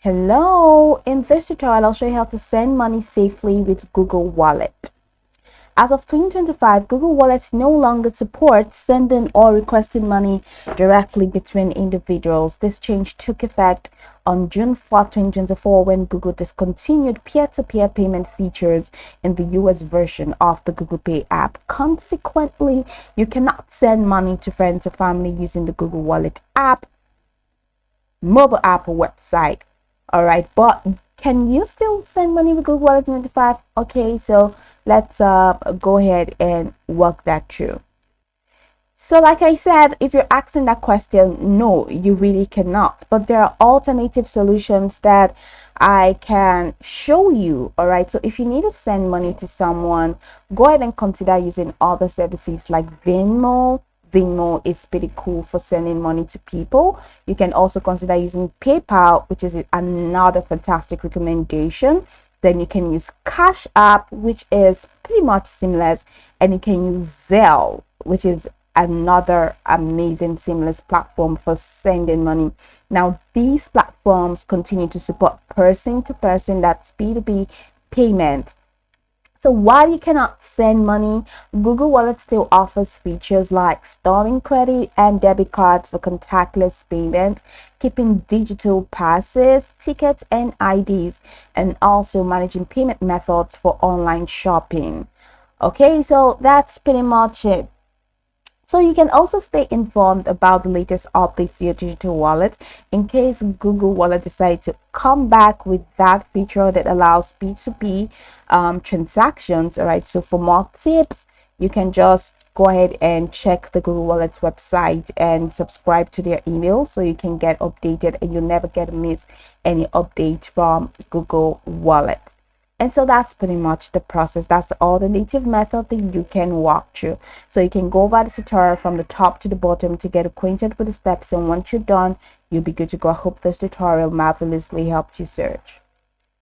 Hello, in this tutorial I'll show you how to send money safely with Google Wallet. As of 2025, Google Wallet no longer supports sending or requesting money directly between individuals. This change took effect on June 4, 2024 when Google discontinued peer-to-peer payment features in the US version of the Google Pay app. Consequently, you cannot send money to friends or family using the Google Wallet app, mobile app, or website. All right, but can you still send money with Google Wallet 25? Okay, so let's go ahead and work that through. So like I said, if you're asking that question, no, you really cannot, but there are alternative solutions that I can show you. All right, so if you need to send money to someone, go ahead and consider using other services like Venmo is pretty cool for sending money to people. You can also consider using PayPal, which is another fantastic recommendation. Then you can use Cash App, which is pretty much seamless, and you can use Zelle, which is another amazing seamless platform for sending money. Now, these platforms continue to support person to person, that's P2P payment. So while you cannot send money, Google Wallet still offers features like storing credit and debit cards for contactless payments, keeping digital passes, tickets, and IDs, and also managing payment methods for online shopping. Okay, so that's pretty much it. So you can also stay informed about the latest updates to your digital wallet in case Google Wallet decides to come back with that feature that allows P2P transactions. All right, so for more tips, you can just go ahead and check the Google Wallet website and subscribe to their email so you can get updated and you'll never get miss any update from Google Wallet. And so that's pretty much the process. That's the alternative method that you can walk through. So you can go over the tutorial from the top to the bottom to get acquainted with the steps. And once you're done, you'll be good to go. I hope this tutorial marvelously helped you search.